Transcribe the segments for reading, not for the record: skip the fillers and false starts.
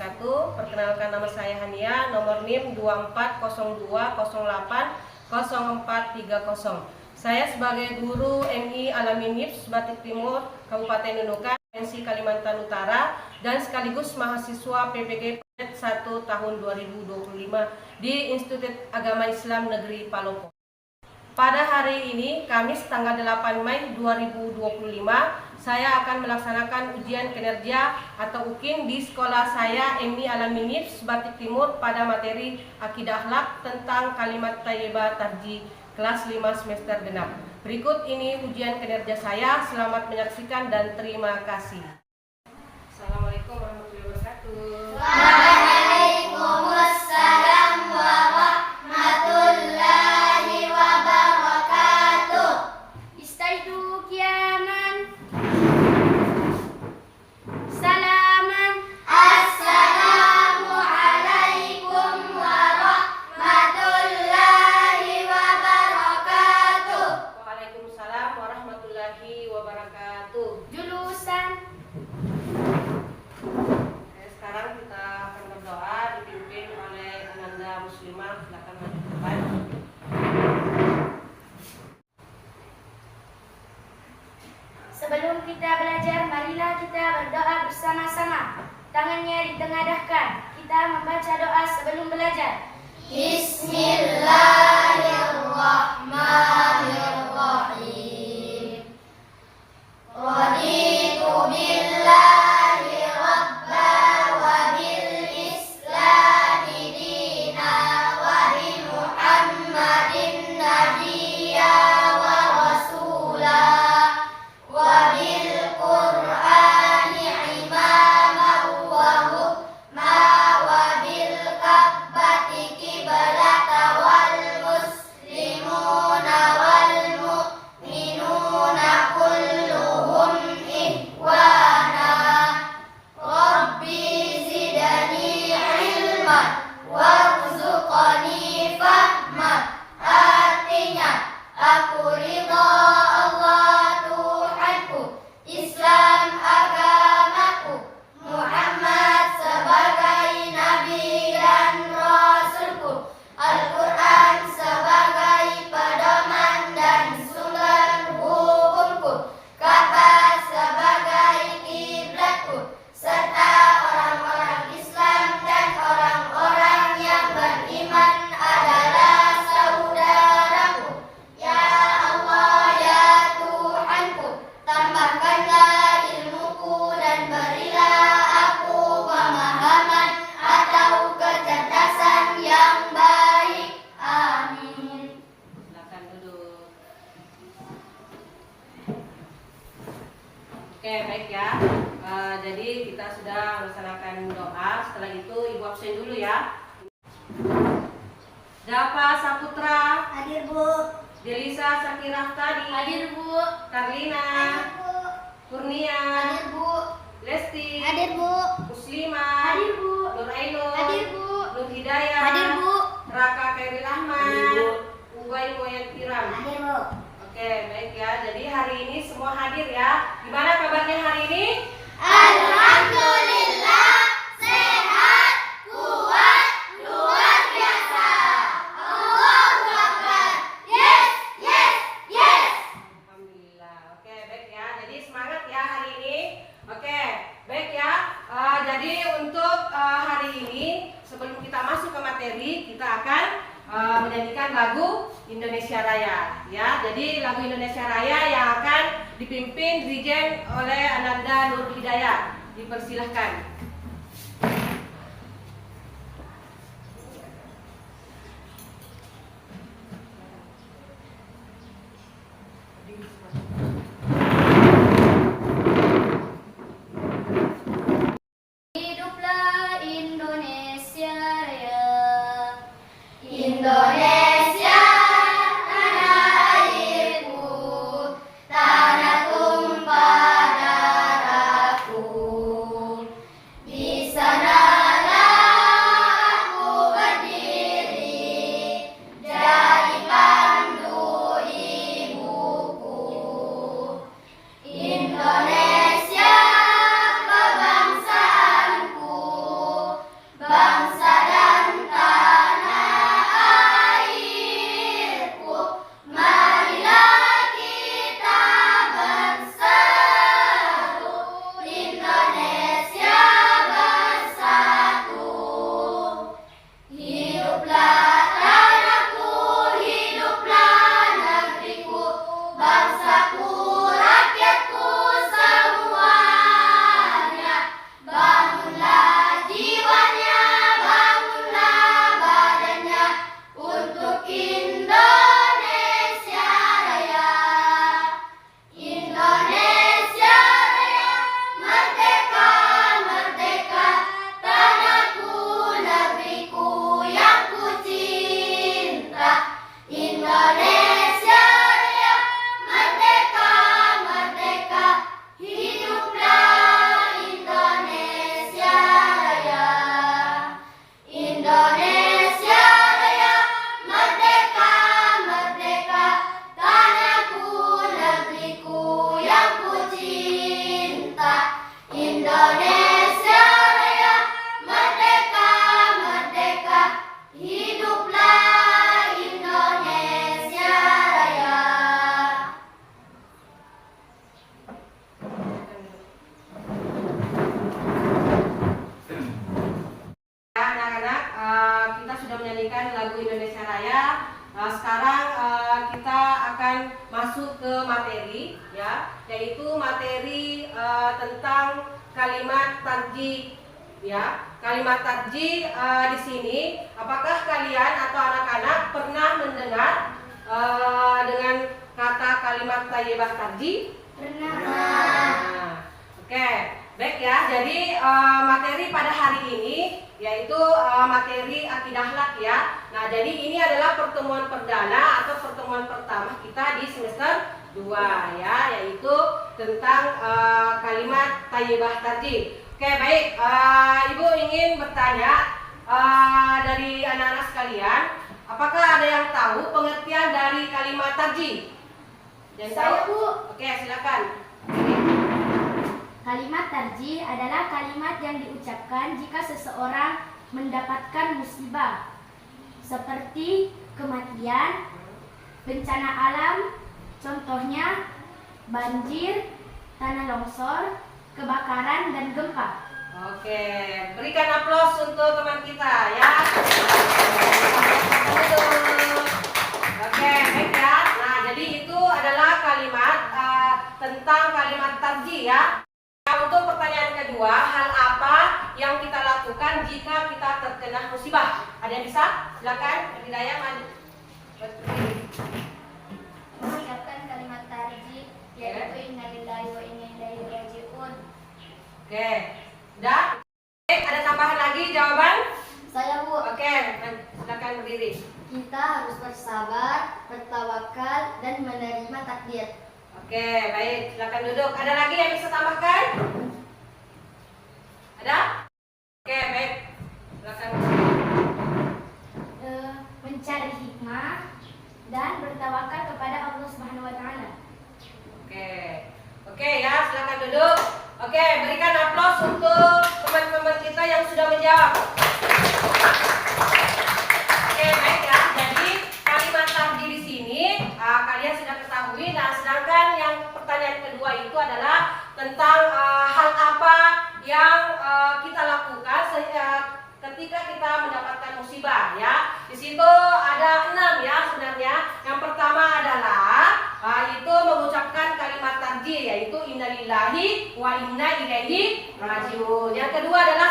wabarakatuh. Perkenalkan, nama saya Hania, nomor NIM 2402080430. Saya sebagai guru MI Alami NIPS Batik Timur Kabupaten Nunukan, Provinsi Kalimantan Utara, dan sekaligus mahasiswa PPG 1 tahun 2025 di Institut Agama Islam Negeri Palopo. Pada hari ini, Kamis tanggal 8 Mei 2025, saya akan melaksanakan ujian kinerja atau UKIN di sekolah saya MI Alami NIPS Batik Timur pada materi Akidah Akhlak tentang Kalimat Thayyibah Tarjih kelas 5 semester genap. Berikut ini ujian kinerja saya. Selamat menyaksikan dan terima kasih. Assalamualaikum warahmatullahi wabarakatuh. Waalaikumsalam warahmatullahi wabarakatuh. Istaidu kiaman. Salaman. Assalamualaikum warahmatullahi wabarakatuh. Waalaikumsalam warahmatullahi wabarakatuh. Julusan. Sekarang kita akan berdoa dipimpin oleh Ananda Muslimah. Silakan maju ke depan. Sebelum kita belajar, marilah kita berdoa bersama-sama. Tangannya ditengadahkan. Kita membaca doa sebelum belajar. Bismillahirrahmanirrahim. Raditu billahi rabba wa bil islami dina wa bi Muhammadin nabiyya wa rasula wa bil Qur'ani imaman wa hukma wa bil Ka'bati qiblata wal muslimuna wal mu'minuna kulluhum ikhwana. Rabbi zidani ilman warzuqani fahma. Artinya, aku ridha Allah Tuhanku, Islam agamaku, Muhammad sebagai Nabi dan Rasulku, Al-Quran sebagai pedoman dan sumber hukumku, Ka'bah sebagai kiblatku, serta orang-orang Islam dan orang-orang yang beriman adalah saudaraku. Ya Allah, ya Tuhanku, tambahkanlah ilmuku dan berilah aku pemahaman atau kecerdasan yang baik. Amin. Silakan duduk. Oke, baik ya. Jadi kita sudah melaksanakan doa. Setelah itu ibu absen dulu ya. Dapa Saputra, Hadir, Bu. Delisa Sakirah Tadi, Hadir, Bu. Karlina, Bu. Kurnia, Bu. Lesti, Hadir, Bu. Muslimah, Hadir, Bu. Nur Ainur, Hadir, Bu. Nur Hidayah, Hadir, Bu. Raka Kairil Ahmad, Hadir, Bu. Uwai Moyan Kiram. Hadir, Bu. Oke, baik ya. Jadi hari ini semua hadir ya. Gimana kabarnya hari ini? Alhamdulillah, sehat, kuat, luar biasa. Allahu Akbar. Yes, yes, yes. Alhamdulillah. Oke, baik ya. Jadi semangat ya hari ini. Oke, baik ya. Jadi untuk hari ini sebelum kita masuk ke materi, kita akan menyanyikan lagu Indonesia Raya ya. Jadi lagu Indonesia Raya yang akan dipimpin dirijen oleh Ananda Nur Hidayah. Dipersilahkan. Hiduplah Indonesia Raya. Indonesia, tanah airku, tanah tumpah darahku. Di sanalah aku berdiri, jadi pandu ibuku. ke materi ya, yaitu materi tentang kalimat tarjih ya. Kalimat tarjih di sini, apakah kalian atau anak-anak pernah mendengar dengan kata kalimat thayyibah tarjih? Pernah. Nah, oke, baik ya. Jadi materi pada hari ini yaitu materi akidah akhlak ya. Nah, jadi ini adalah pertemuan perdana atau pertemuan pertama kita di semester 2 ya, yaitu tentang kalimat thayyibah tarjih. Oke, baik. Ibu ingin bertanya dari anak-anak sekalian, apakah ada yang tahu pengertian dari kalimat tarjih? Yang tahu? Saya, Bu. Oke, silakan. Kalimat tarjih adalah kalimat yang diucapkan jika seseorang mendapatkan musibah seperti kematian, bencana alam, contohnya banjir, tanah longsor, kebakaran, dan gempa. Oke, berikan aplaus untuk teman kita ya. Oke, baik ya. Nah, jadi itu adalah kalimat tentang kalimat tarjih ya. Nah, untuk pertanyaan kedua, hal apa yang kita lakukan jika kita terkena musibah? Ada yang bisa? Silakan, Hidayah maju. Mengucapkan kalimat tarjih yaitu innalillahi wa inna ilaihi raji'un. Oke, udah? Oke, ada tambahan lagi jawaban? Saya, Bu. Oke, silakan berdiri. Kita harus bersabar, bertawakal, dan menerima takdir. Oke, baik, silakan duduk. Ada lagi yang bisa tambahkan? Ada? Oke, baik. Silakan. Mencari hikmah dan bertawakal kepada Allah Subhanahu wa taala. Oke. Oke ya, silakan duduk. Oke, berikan aplaus untuk teman-teman kita yang sudah menjawab. Oke, baik ya. Jadi kalimat tarjih di sini kalian sudah ketahui. Nah, sedangkan yang pertanyaan kedua itu adalah tentang hal apa yang kita lakukan ketika kita mendapatkan musibah ya. Di situ ada 6 ya sebenarnya. Yang pertama adalah itu mengucapkan kalimat tarjih yaitu innalillahi wa inna ilaihi rajiun. Yang kedua adalah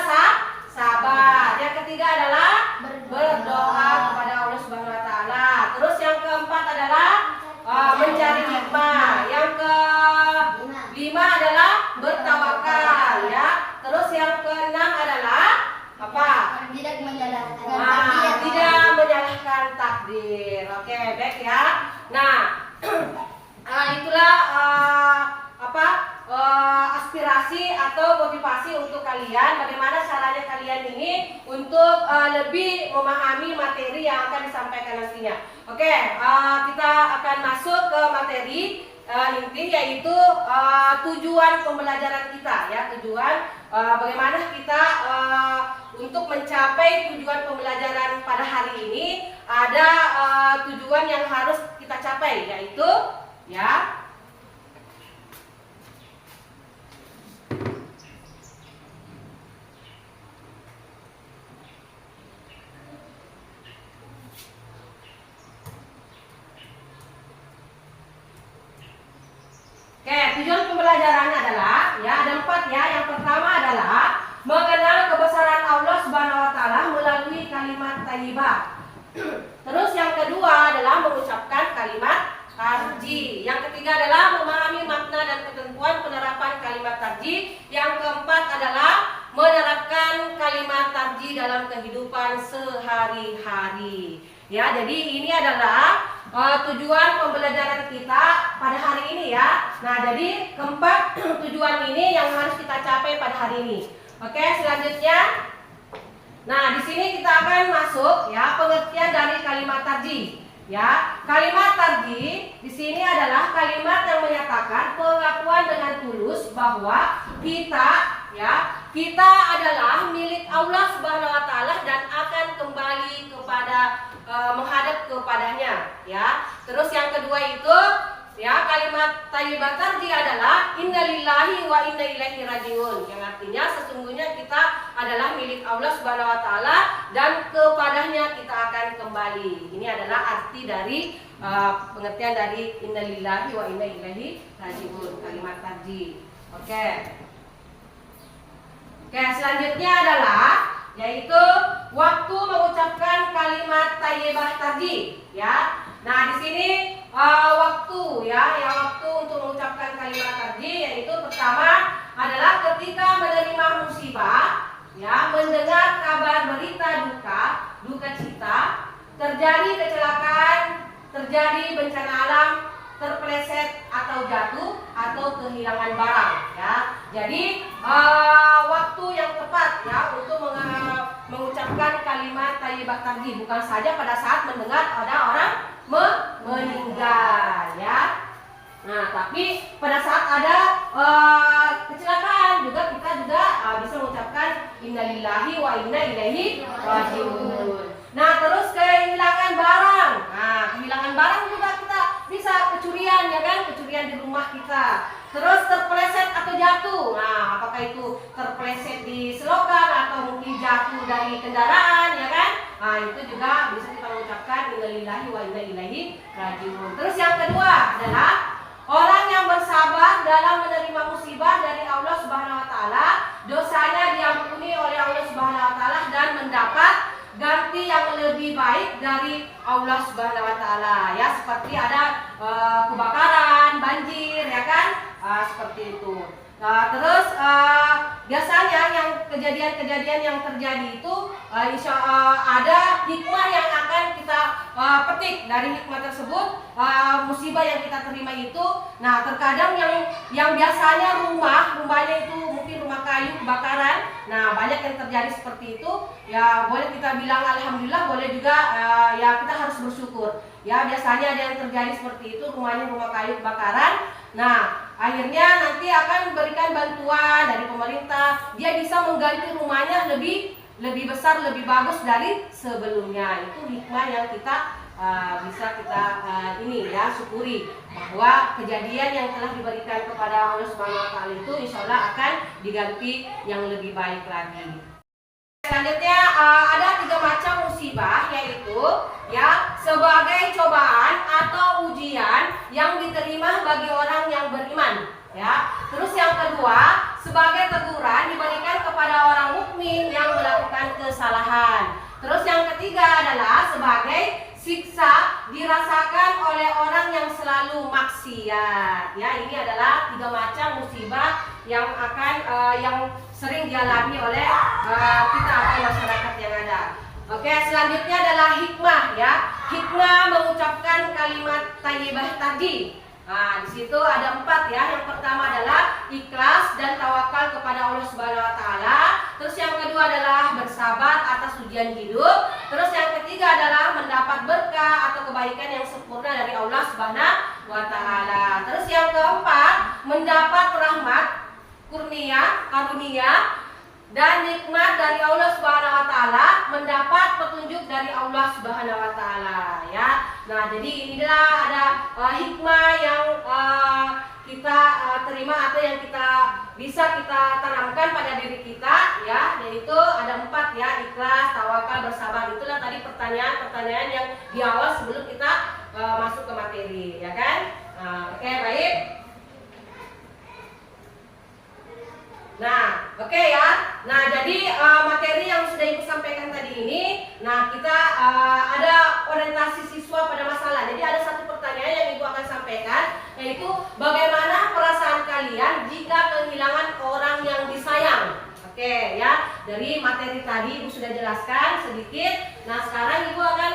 sabar. Yang ketiga adalah berdoa kepada Allah Subhanahu wa taala. Terus yang keempat adalah mencari hikmah. Yang kelima adalah bertawakal ya. Terus yang keenam adalah apa? Tidak menyalahkan Tidak menyalahkan takdir. Oke, baik ya. Nah, itulah aspirasi atau motivasi untuk kalian. Bagaimana caranya kalian ini untuk lebih memahami materi yang akan disampaikan nantinya. Oke, kita akan masuk ke materi inti yaitu tujuan pembelajaran kita ya. Tujuan bagaimana kita untuk mencapai tujuan pembelajaran pada hari ini. Ada tujuan yang harus kita capai yaitu ya tujuan pembelajaran adalah ya ada 4 ya. Yang pertama adalah mengenal kebesaran Allah Subhanahu wa taala melalui kalimat thayyibah. Terus yang kedua adalah mengucapkan kalimat tarjih. Yang ketiga adalah memahami makna dan ketentuan penerapan kalimat tarjih. Yang keempat adalah menerapkan kalimat tarjih dalam kehidupan sehari-hari. Ya, jadi ini adalah tujuan pembelajaran kita pada hari ini ya. Nah, jadi keempat tujuan ini yang harus kita capai pada hari ini. Oke, selanjutnya. Nah, di sini kita akan masuk ya pengertian dari kalimat tarjih. Ya, kalimat tarjih di sini adalah kalimat yang menyatakan pengakuan dengan tulus bahwa kita adalah milik Allah Subhanahu wa taala dan akan kembali kepada menghadap kepadanya ya. Terus yang kedua itu ya kalimat thayyibah tarjih adalah innalillahi wa inna ilaihi rajiun, yang artinya sesungguhnya kita adalah milik Allah Subhanahu wa taala dan kepadanya kita akan kembali. Ini adalah arti dari pengertian dari innalillahi wa inna ilaihi rajiun, kalimat tarji. Oke. Oke, selanjutnya adalah yaitu waktu mengucapkan kalimat thayyibah tarji, ya. Nah, di sini waktu ya, yang waktu untuk mengucapkan kalimat tarji yaitu pertama adalah ketika menerima musibah, ya, mendengar kabar berita duka cita, terjadi kecelakaan, terjadi bencana alam, terpeleset atau jatuh atau kehilangan barang, ya. Jadi waktu yang tepat ya untuk mengucapkan kalimat thayyibah tarji bukan saja pada saat mendengar ada orang meninggal, ya. Nah, tapi pada saat ada kecelakaan juga kita bisa mengucapkan innalillahi wa inna ilaihi rajiun. Nah, terus kehilangan barang. Nah, kehilangan barang juga kita bisa kecurian, ya kan? Kecurian di rumah kita. Terus terpeleset atau jatuh. Nah, apakah itu terpeleset di selokan atau mungkin jatuh dari kendaraan, ya kan? Nah, itu juga bisa kita mengucapkan innalillahi wa inna ilaihi rajiun. Terus yang kedua adalah orang yang bersabar dalam menerima musibah dari Allah Subhanahu wa taala, dosanya diampuni oleh Allah Subhanahu wa taala dan mendapat ganti yang lebih baik dari Allah Subhanahu wa taala, ya, seperti ada kebakaran, banjir, ya kan? Seperti itu. Terus biasanya yang kejadian-kejadian yang terjadi itu ada hikmah yang akan kita petik dari hikmah tersebut, musibah yang kita terima itu. Nah, terkadang yang biasanya rumahnya itu mungkin rumah kayu kebakaran. Nah, banyak yang terjadi seperti itu. Ya, boleh kita bilang alhamdulillah, boleh juga ya kita harus bersyukur. Ya, biasanya ada yang terjadi seperti itu, rumahnya rumah kayu kebakaran. Nah, akhirnya nanti akan berikan bantuan dari pemerintah. Dia bisa mengganti rumahnya lebih besar, lebih bagus dari sebelumnya. Itu hikmah yang kita bisa kita ini ya syukuri bahwa kejadian yang telah diberikan kepada Allah Subhanahu wa taala itu insya Allah akan diganti yang lebih baik lagi. Selanjutnya ada 3 macam musibah, yaitu ya sebagai cobaan atau ujian yang diterima bagi orang yang beriman, ya. Terus yang kedua, sebagai teguran diberikan kepada orang mukmin yang melakukan kesalahan. Terus yang ketiga adalah sebagai siksa dirasakan oleh orang yang selalu maksiat. Ya, ini adalah 3 macam musibah yang akan yang sering dialami oleh kita atau masyarakat yang ada. Oke, selanjutnya adalah hikmah, ya. Hikmah mengucapkan kalimat thayyibah tadi. Nah, di situ ada 4 ya. Yang pertama adalah ikhlas dan tawakal kepada Allah Subhanahu wa taala. Terus yang kedua adalah bersabar atas ujian hidup. Terus yang ketiga adalah mendapat berkah atau kebaikan yang sempurna dari Allah Subhanahu wa taala. Terus yang keempat, mendapat rahmat, karunia dan nikmat dari Allah Subhanahu wa taala, mendapat petunjuk dari Allah Subhanahu wa taala, ya. Nah, jadi inilah ada hikmah yang kita terima atau yang bisa kita tanamkan pada diri kita, ya, yaitu ada 4 ya, ikhlas, tawakal, bersabar. Itulah tadi pertanyaan-pertanyaan yang di awal sebelum kita masuk ke materi, ya kan? Oke, baik. Nah, oke ya. Nah, jadi materi yang sudah Ibu sampaikan tadi ini, nah kita ada orientasi siswa pada masalah. Jadi ada satu pertanyaan yang Ibu akan sampaikan, yaitu bagaimana perasaan kalian jika kehilangan orang yang disayang? Oke ya, dari materi tadi Ibu sudah jelaskan sedikit. Nah, sekarang Ibu akan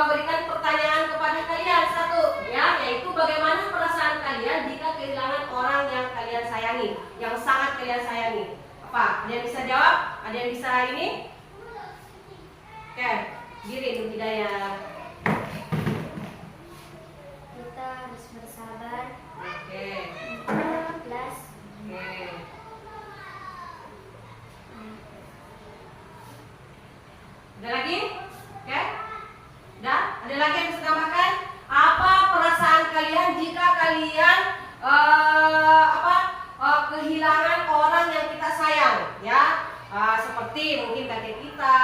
berikan pertanyaan kepada kalian satu, ya, yaitu bagaimana perasaan kalian jika kehilangan orang yang kalian sayangi, yang sangat kalian sayangi. Apa? Ada yang bisa jawab? Ada yang bisa ini? Oke, diri Ibu Hidayah. Kita harus bersabar. Oke. Ikhlas. Oke. Ada lagi? Oke? Udah? Ada lagi yang bisa tambahkan? Apa perasaan kalian jika kalian kehilangan orang yang kita sayang, ya? Seperti mungkin kakek kita,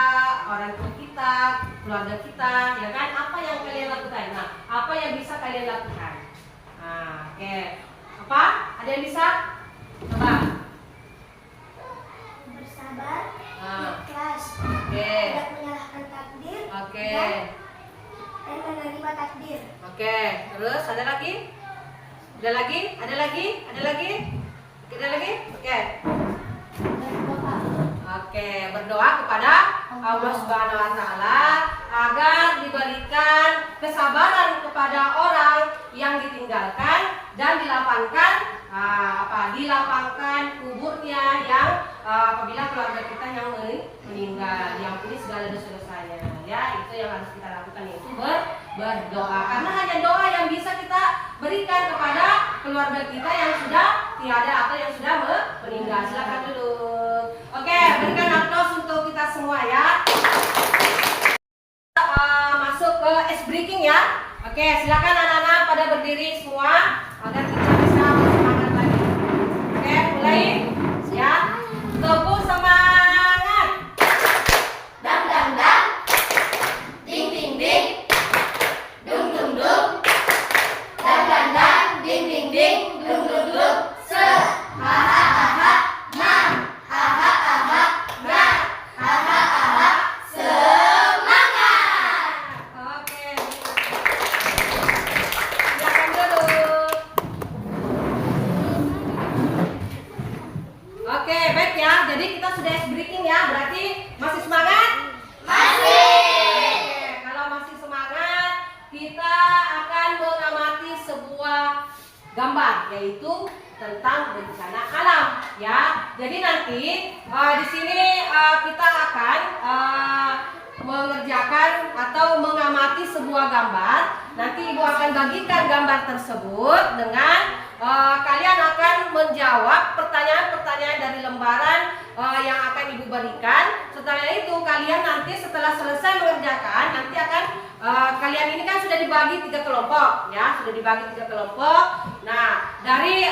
orang tua kita, keluarga kita, ya kan? Apa yang kalian lakukan? Nah, apa yang bisa kalian lakukan. Nah, oke. Apa? Ada yang bisa? Coba. Bersabar, Ah. ikhlas, Oke. tidak menyalahkan takdir, Oke. dan menerima takdir. Oke. Terus ada lagi? Ada lagi? Ada lagi? Ada lagi? Ada lagi? Oke. Berdoa, Oke, berdoa kepada Allah Subhanahu wa taala agar diberikan kesabaran kepada orang yang ditinggalkan dan dilapangkan kuburnya yang apabila keluarga kita yang meninggal, yang ini segala dosa-dosanya. Ya, itu yang harus kita lakukan, yaitu berdoa. Karena hanya doa yang bisa kita berikan kepada keluarga kita yang sudah tiada atau yang sudah meninggal. Silakan duduk. Oke, berikan aplaus untuk kita semua ya. Masuk ke ice breaking ya. Oke, silakan anak-anak pada berdiri semua agar kita bisa bersemangat lagi. Oke, mulai ya. Tepuk semangat. dang dang dang, ding ding ding, dung dung dung, dang dang dang, ding ding ding, dung dung dung, se, ha ha ha ha, ma, ha ha ha ha, ga, ha ha ha ha, semangat. Oke. Silakan duduk. Oke, baik ya. Jadi kita sudah ice breaking ya. Berarti masih semangat? Masih. Oke, kalau masih semangat, kita akan mengamati sebuah gambar, yaitu tentang bencana alam ya. Jadi nanti di sini kita akan mengerjakan atau mengamati sebuah gambar. Nanti Ibu akan bagikan gambar tersebut dengan kalian akan menjawab pertanyaan-pertanyaan dari lembaran yang akan Ibu berikan. Setelah itu kalian nanti setelah selesai mengerjakan, nanti akan kalian ini kan sudah dibagi 3 kelompok ya, sudah dibagi 3 kelompok. Nah, dari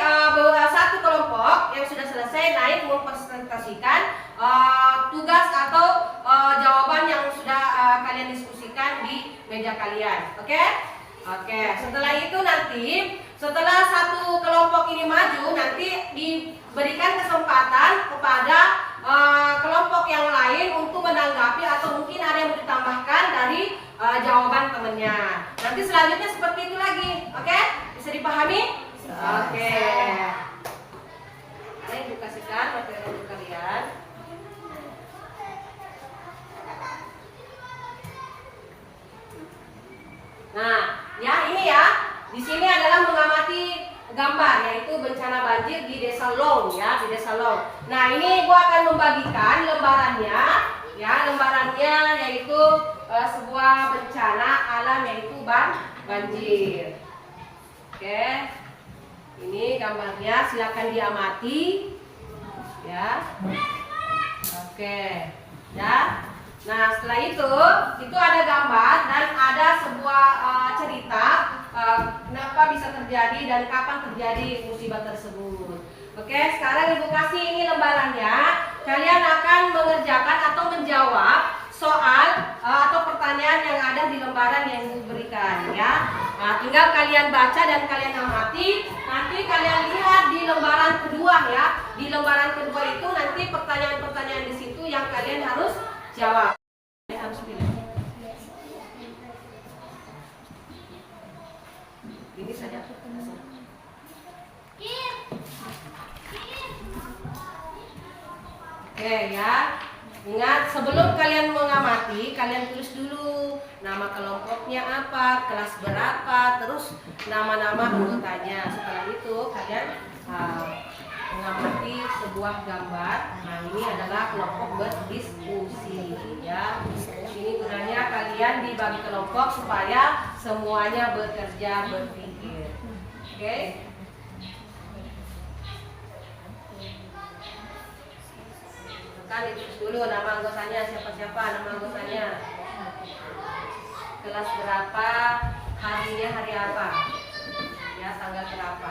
satu kelompok yang sudah selesai naik mempresentasikan tugas atau jawaban yang sudah kalian diskusikan di meja kalian. Oke? Oke, setelah itu nanti setelah satu kelompok ini maju, nanti diberikan kesempatan kepada kelompok yang lain untuk menanggapi atau mungkin ada yang ditambahkan dari jawaban temannya. Nanti selanjutnya seperti itu lagi. Oke? Bisa dipahami? Oke. Saya Ibu kasihkan materi untuk kalian. Nah, ya ini ya. Di sini adalah mengamati gambar, yaitu bencana banjir di Desa Long ya, di Desa Long. Nah, ini Ibu akan membagikan lembarannya, ya, lembarannya yaitu sebuah bencana alam yaitu banjir. Oke. Ini gambarnya, silakan diamati. Ya. Oke. Ya. Nah, setelah itu ada gambar dan ada sebuah cerita kenapa bisa terjadi dan kapan terjadi musibah tersebut. Oke, sekarang Ibu kasih ini lembarannya. Kalian akan mengerjakan atau menjawab soal atau pertanyaan yang ada di lembaran yang Ibu berikan ya. Nah, tinggal kalian baca dan kalian amati. Nanti kalian lihat di lembaran kedua ya. Di lembaran kedua itu nanti pertanyaan-pertanyaan di situ yang kalian harus jawab. Harus pilih. Ini saja. Oke ya. Ingat, sebelum kalian mengamati, kalian tulis dulu nama kelompoknya apa, kelas berapa, terus nama-nama anggotanya. Setelah itu kalian mengamati sebuah gambar. Nah, ini adalah kelompok berdiskusi ya. Ini gunanya kalian dibagi kelompok supaya semuanya bekerja berpikir. Oke? Kan ditulis dulu nama anggotanya, siapa-siapa nama anggotanya. Kelas berapa, harinya hari apa? Ya, tanggal berapa?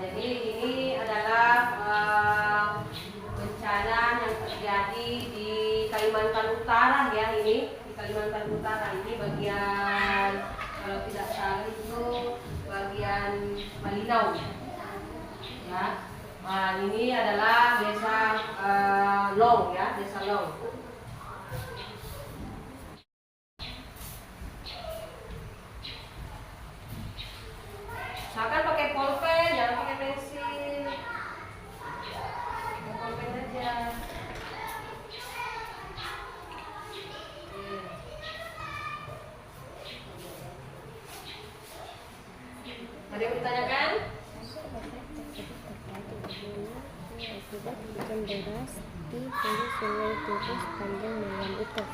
Jadi ini adalah bencana yang terjadi di Kalimantan Utara ya, ini di Kalimantan Utara ini bagian, kalau tidak salah itu bagian Malinau ya. Nah, ini adalah desa Long ya, desa Long. Misalkan pakai pulpen, jangan pakai pensil. Pakai pulpen aja. Ada yang ditanyakan? Akibat hujan deras di hulu Sungai Tiris sepanjang malam itu.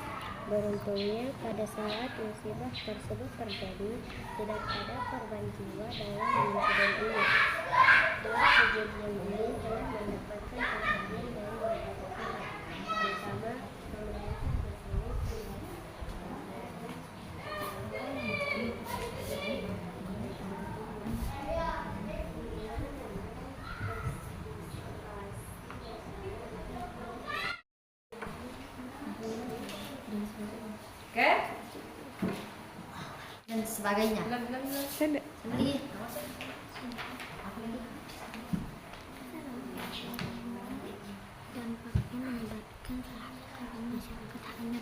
Beruntungnya pada saat musibah tersebut terjadi, tidak ada korban jiwa dalam insiden ini. Dalam kejadian ini telah mendapatkan perhatian dari berbagai pihak, terutama pemerintah Oke? dan sebagainya. Sudah. Lagi. Apa lagi? Dampaknya melibatkan salah masyarakat hanya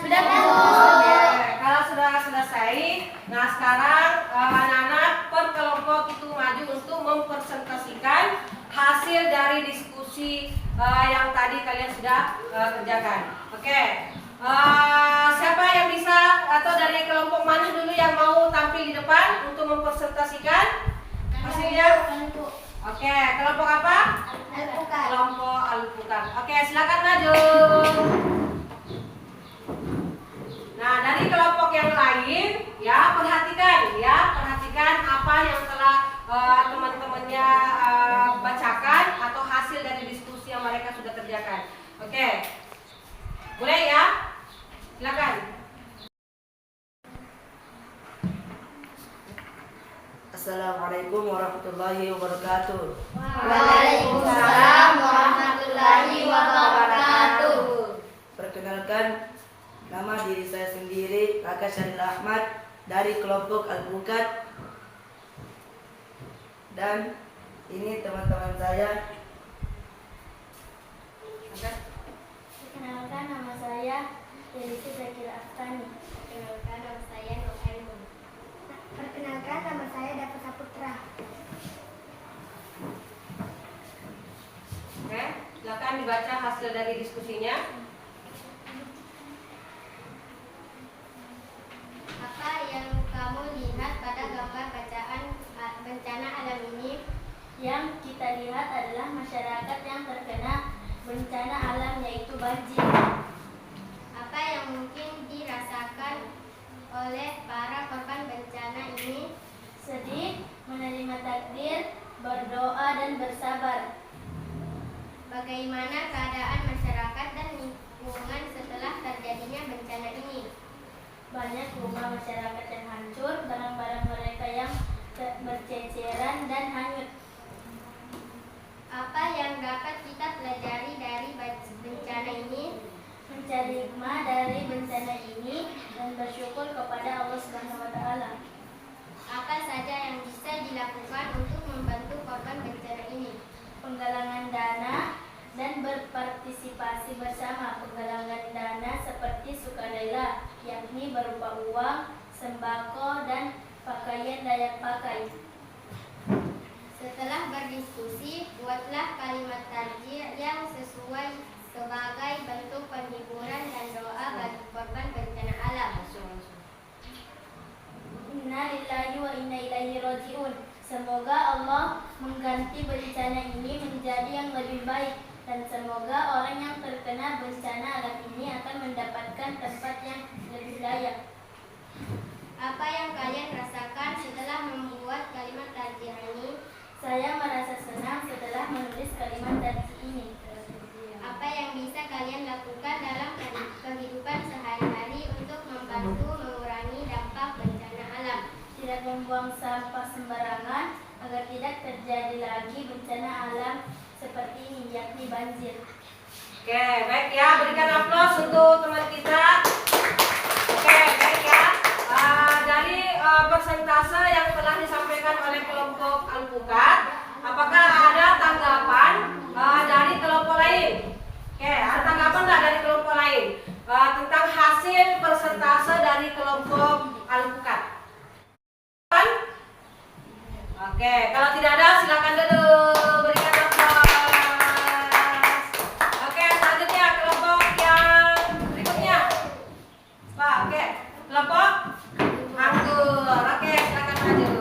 Sudah Bu. Kalau sudah selesai, nah sekarang anak-anak per kelompok itu maju untuk mempresentasikan hasil dari diskusi yang tadi kalian sudah kerjakan. Oke. Siapa yang bisa atau dari kelompok mana dulu yang mau tampil di depan untuk mempresentasikan hasilnya? Oke, kelompok apa? Alpukat. Kelompok Alpukat. Oke, silakan maju. Nah, dari kelompok yang lain ya perhatikan apa yang telah teman-temannya bacakan atau hasil dari diskusi yang mereka sudah kerjakan. Oke. Boleh ya? Silakan. Assalamualaikum warahmatullahi wabarakatuh. Waalaikumsalam warahmatullahi wabarakatuh. Perkenalkan, nama diri saya sendiri, Kakak Syaril Ahmad dari kelompok Alpukat. Dan ini teman-teman saya. Perkenalkan, nama saya Delisi Zakira Aftani. Perkenalkan, nama saya Nur Ainun. Perkenalkan, nama saya Dapat Saputra. Oke, silakan dibaca hasil dari diskusinya. Apa yang kamu lihat pada gambar bacaan bencana alam ini? Yang kita lihat adalah masyarakat yang terkena bencana alam, yaitu banjir. Apa yang mungkin dirasakan oleh para korban bencana ini? Sedih, menerima takdir, berdoa dan bersabar. Bagaimana keadaan masyarakat dan lingkungan setelah terjadinya bencana ini? Banyak rumah masyarakat yang hancur, barang-barang mereka yang berceceran dan hanyut. Apa yang dapat kita pelajari dari bencana ini? Mencari hikmah dari bencana ini dan bersyukur kepada Allah Subhanahu wa taala. Apa saja yang bisa dilakukan untuk membantu korban bencana ini? Penggalangan dana dan berpartisipasi bersama. Penggalangan dana seperti sukarela, yakni berupa uang, sembako, dan pakaian layak pakai. Setelah berdiskusi, buatlah kalimat tarjih yang sesuai sebagai bentuk penghiburan Dan semoga orang yang terkena bencana alam ini akan mendapatkan tempat yang lebih layak. Apa yang kalian rasakan setelah membuat kalimat tarjih ini? Saya merasa senang setelah menulis kalimat tarjih ini. Apa yang bisa kalian lakukan dalam kehidupan sehari-hari untuk membantu mengurangi dampak bencana alam? Tidak membuang sampah sembarangan agar tidak terjadi lagi bencana alam seperti ini, yakni banjir. Oke, baik ya, berikan aplaus untuk teman kita. Oke, baik ya. Dari persentase yang telah disampaikan oleh kelompok Alpukat, apakah ada tanggapan dari kelompok lain? Oke, ada tanggapan nggak dari kelompok lain tentang hasil persentase dari kelompok Alpukat? Oke, kalau tidak ada silakan duduk, berikan aplaus. Oke, selanjutnya kelompok yang berikutnya. Pak, oke, kelompok Anggur. Oke, silakan maju.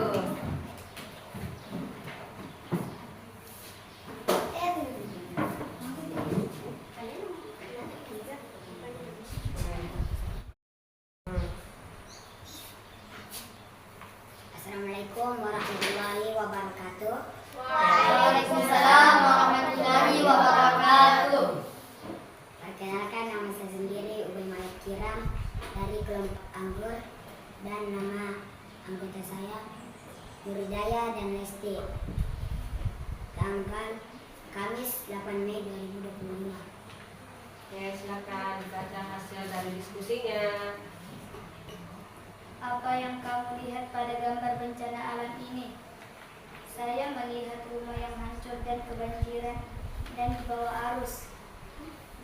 Assalamualaikum warahmatullahi wabarakatuh. Waalaikumsalam warahmatullahi wabarakatuh. Perkenalkan, nama saya sendiri Ubay Malik Kiram dari kelompok Anggur, dan nama anggota saya Nuridaya dan Lesti. Tanggal Kamis 8 Mei 2025. Oke, silakan dibaca hasil dari diskusinya. Apa yang kamu lihat pada gambar bencana alam ini? Saya melihat rumah yang hancur dan kebanjiran dan di bawah arus.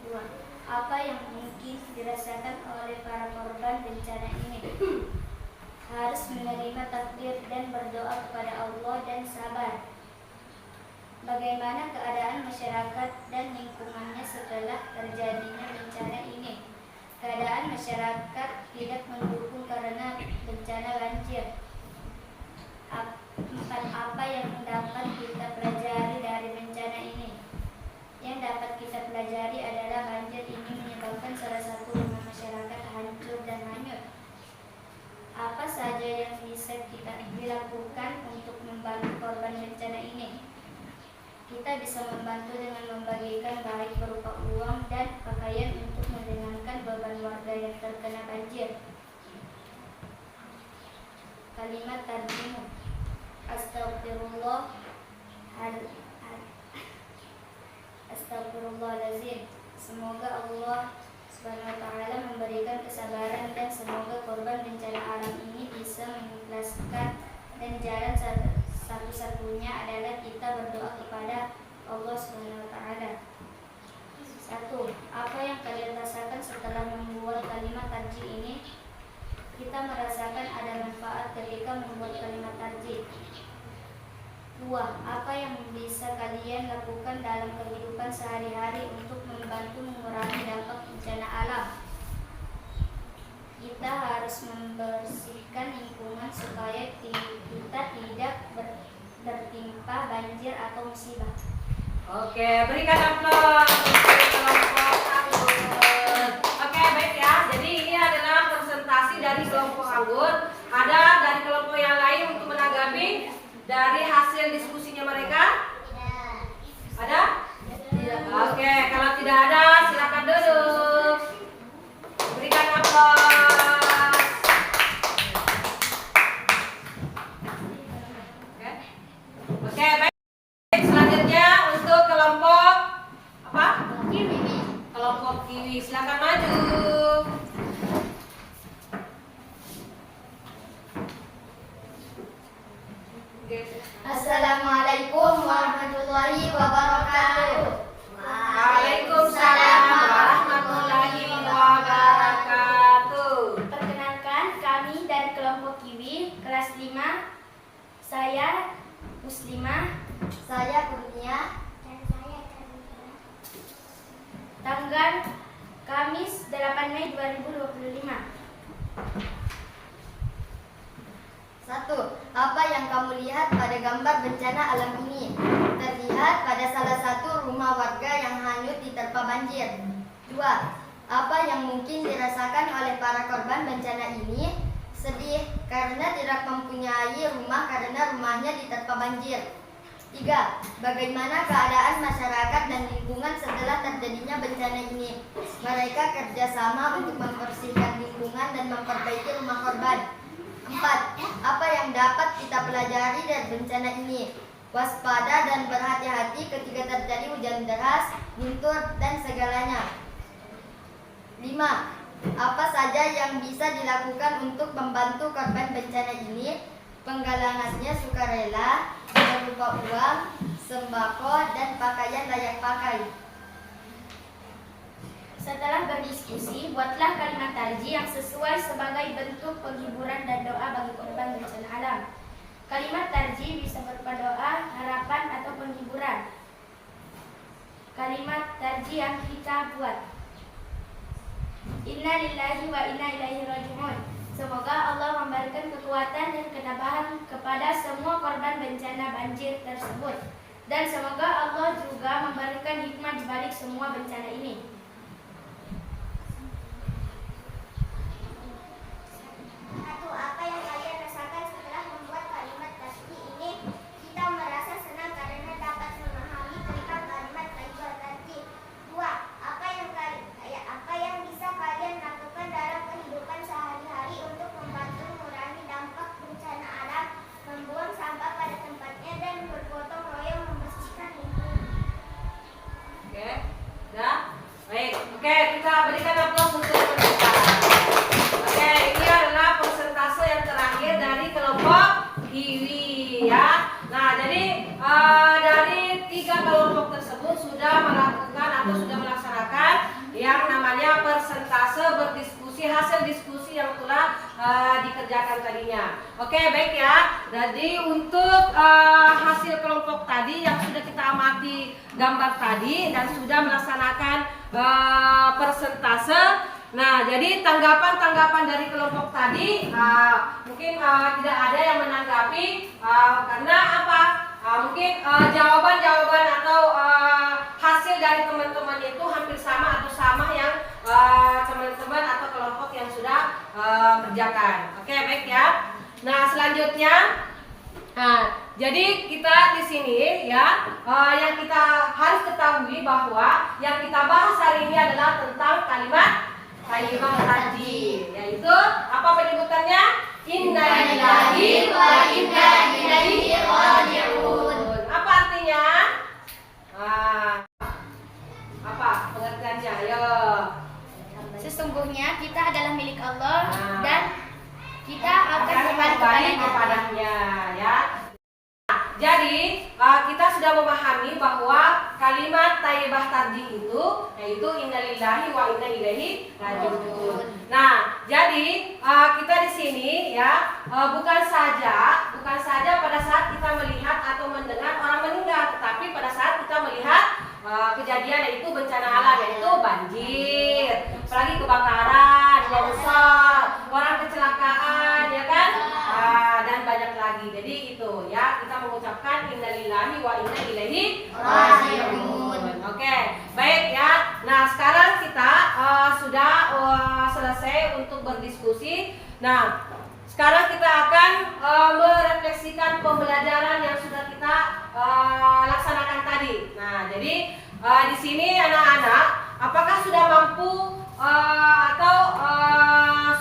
2. Apa yang mungkin dirasakan oleh para korban bencana ini? Harus menerima takdir dan berdoa kepada Allah dan sabar. Bagaimana keadaan masyarakat dan lingkungannya setelah terjadinya bencana ini? Keadaan masyarakat tidak mendukung karena bencana banjir. 4. Apa yang dapat kita pelajari dari bencana ini? Yang dapat kita pelajari adalah banjir ini menyebabkan salah satu rumah masyarakat hancur dan hanyut. Apa saja yang bisa kita dilakukan untuk membantu korban bencana ini? Kita bisa membantu dengan membagikan baik berupa uang dan pakaian untuk meringankan beban warga yang terkena banjir. Kalimat tarjihmu. Astagfirullahaladzim. Semoga Allah Subhanahu wa Ta'ala memberikan kesabaran, dan semoga korban bencana alam ini bisa mengikhlaskan, dan jalan satu-satunya adalah kita berdoa kepada Allah Subhanahu wa Ta'ala. 1. Apa yang kalian rasakan setelah membuat kalimat tarjih ini? Kita merasakan ada manfaat ketika membuat kalimat tarjih. 2. Apa yang bisa kalian lakukan dalam kehidupan sehari-hari untuk membantu mengurangi dampak bencana alam? Kita harus membersihkan lingkungan supaya kita tidak tertimpa banjir atau musibah. Oke, berikan aplaus untuk kelompok Anggur. Oke, baik ya. Jadi ini adalah presentasi dari kelompok Anggur. Ada dari kelompok yang lain untuk menanggapi dari hasil diskusinya mereka? Ada? Oke, kalau tidak ada silakan duduk. Berikan aplaus. Oke, baik. Selanjutnya untuk kelompok apa? Kelompok Kiwi, silakan maju. Assalamualaikum warahmatullahi wabarakatuh. Waalaikumsalam warahmatullahi wabarakatuh. Perkenalkan, kami dari kelompok Kiwi kelas 5. Saya Muslimah, saya Kurnia, dan saya Karina. Tanggal Kamis 8 Mei 2025. 1. Apa yang kamu lihat pada gambar bencana alam ini? Terlihat melihat pada salah satu rumah warga yang hanyut diterpa banjir. 2. Apa yang mungkin dirasakan oleh para korban bencana ini? Sedih karena tidak mempunyai rumah karena rumahnya diterpa banjir. 3. Bagaimana keadaan masyarakat dan lingkungan setelah terjadinya bencana ini? Mereka kerjasama untuk membersihkan lingkungan dan memperbaiki rumah korban. 4. Apa yang dapat kita pelajari dari bencana ini? Waspada dan berhati-hati ketika terjadi hujan deras, guntur, dan segalanya. 5. Apa saja yang bisa dilakukan untuk membantu korban bencana ini? Penggalangannya sukarela, berupa uang, sembako, dan pakaian layak pakai. Setelah berdiskusi, buatlah kalimat tarji yang sesuai sebagai bentuk penghiburan dan doa bagi korban bencana alam. Kalimat tarji bisa berupa doa, harapan, atau penghiburan. Kalimat tarji yang kita buat. Inna lillahi wa inna ilaihi raji'un. Semoga Allah memberikan kekuatan dan ketabahan kepada semua korban bencana banjir tersebut. Dan semoga Allah juga memberikan hikmah di balik semua bencana ini. Apa yang kalian rasakan setelah membuat kalimat tasbih ini? Kita merasa senang karena dapat memahami tentang kalimat thayyibah tadi. 2. Apa yang bisa kalian lakukan dalam kehidupan sehari-hari untuk membantu mengurangi dampak bencana alam, membuang sampah pada tempatnya, dan bergotong royong membersihkan lingkungan? Oke, dah. Baik, oke, kita berikan aplaus untuk peserta. Oke, ini adalah persentase yang terakhir dari kelompok Kiwi ya. Nah, jadi dari 3 kelompok tersebut sudah melakukan atau sudah melaksanakan yang namanya persentase berdiskusi, hasil diskusi yang telah dikerjakan tadinya. Oke, baik ya. Jadi untuk hasil kelompok tadi yang sudah kita amati gambar tadi dan sudah melaksanakan persentase. Nah, jadi tanggapan-tanggapan dari kelompok tadi mungkin tidak ada yang menanggapi karena apa? Mungkin jawaban-jawaban atau hasil dari teman-teman itu hampir sama atau sama yang teman-teman atau kelompok yang sudah kerjakan. Oke, baik ya. Nah, selanjutnya jadi kita di sini ya yang kita harus ketahui bahwa yang kita bahas hari ini adalah tentang kalimat thayyibah tadi, yaitu apa penyebutannya? Inna lillahi wa inna ilaihi raji'un. Apa artinya? Apa pengertiannya? Ayo. Sesungguhnya kita adalah milik Allah dan kita akan kembali kepadanya ya. Jadi kita sudah memahami bahwa kalimat thayyibah tadi itu yaitu innalillahi wa inna ilaihi raji'un. Nah, jadi kita di sini ya bukan saja pada saat kita melihat atau mendengar orang meninggal, tetapi pada saat kita melihat kejadian yaitu bencana alam, yaitu banjir, apalagi kebakaran, longsor, orang kecelakaan ya kan, dan banyak lagi. Jadi itu ya kita mengucapkan innalillahi wa inna ilaihi raji'un. Oke, baik ya. Nah, sekarang kita sudah selesai untuk berdiskusi. Nah, sekarang kita akan merefleksikan pembelajaran yang sudah kita laksanakan tadi. Nah, jadi di sini anak-anak, apakah sudah mampu atau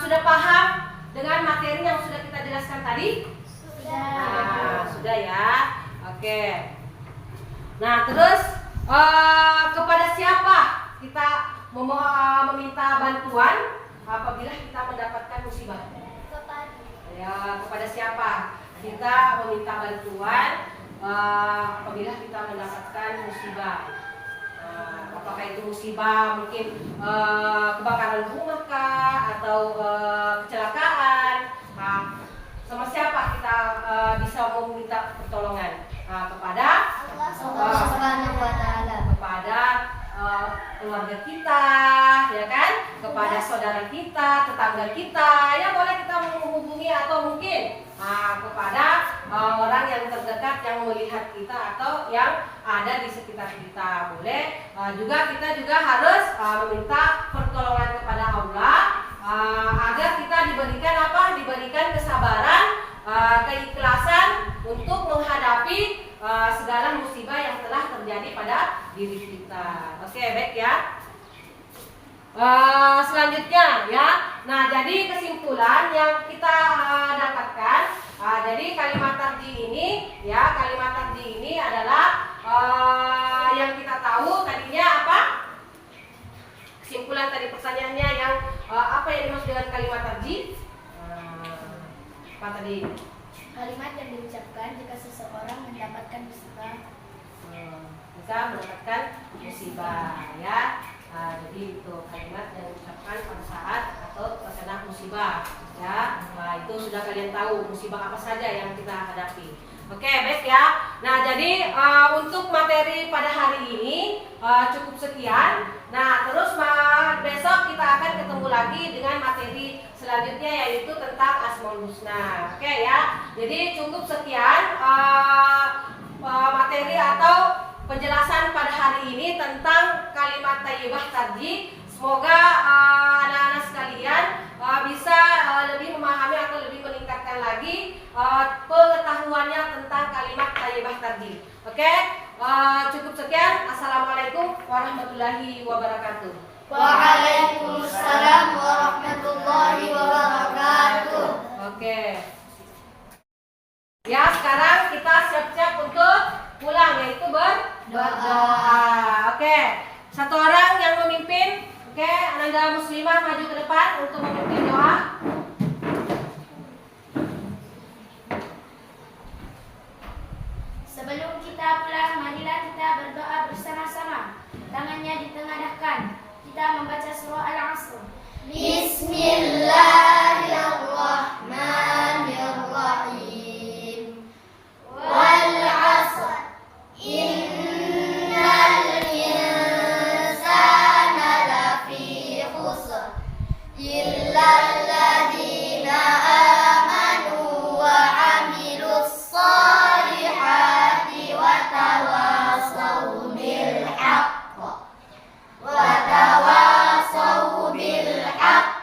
sudah paham dengan materi yang sudah kita jelaskan tadi? Sudah. Sudah ya. Oke. Nah, terus kepada siapa kita meminta bantuan apabila kita mendapatkan musibah? Ya, kepada siapa kita meminta bantuan apabila kita mendapatkan musibah? Apakah itu musibah mungkin kebakaran rumah kah atau kecelakaan? Sama siapa kita bisa meminta pertolongan? Kepada Allah Subhanahu wa taala. Kepada keluarga kita, ya kan? Kepada saudara kita, tetangga kita, ya boleh kita menghubungi atau mungkin kepada orang yang terdekat yang melihat kita atau yang ada di sekitar kita. Boleh juga kita juga harus meminta pertolongan kepada Allah agar kita diberikan apa? Diberikan kesabaran, keikhlasan untuk menghadapi segala musibah yang telah terjadi pada diri kita. Oke, baik ya. Selanjutnya ya. Nah, jadi kesimpulan yang kita dapatkan, jadi kalimat tarji ini ya, kalimat tarji ini adalah yang kita tahu tadinya apa? Kesimpulan tadi pertanyaannya yang apa yang dimaksud dengan kalimat tarji? Apa tadi? Kalimat yang diucapkan jika seseorang mendapatkan musibah. Bisa mendapatkan musibah ya. Jadi itu kalimat yang diucapkan pada saat atau terkena musibah ya. Itu sudah kalian tahu musibah apa saja yang kita hadapi. Oke, baik ya. Nah, jadi untuk materi pada hari ini cukup sekian. Nah, terus besok kita akan ketemu lagi dengan materi selanjutnya yaitu tentang Asmaul Husna. Oke ya. Jadi cukup sekian materi atau penjelasan pada hari ini tentang kalimat thayyibah tarji. Semoga anak-anak sekalian bisa lebih memahami atau lebih meningkatkan lagi pengetahuannya tentang kalimat thayyibah tarji. Oke, cukup sekian. Assalamualaikum warahmatullahi wabarakatuh. Waalaikumsalam warahmatullahi wabarakatuh. Oke. Ya, sekarang kita siap-siap untuk pulang yaitu berdoa. Oke. Satu orang yang memimpin. Oke, Ananda Muslimah maju ke depan untuk memimpin doa. Sebelum kita pulang, marilah kita berdoa bersama-sama. Tangannya ditengadahkan. Kita membaca surah Al-Asr. Bismillahirrahmanirrahim. Wal 'asr. Innal insana lafi khusr. Illal ladzina amanu wa 'amilus shalihati wa tawasaw bil haqq. Wa tawasaw bil haqq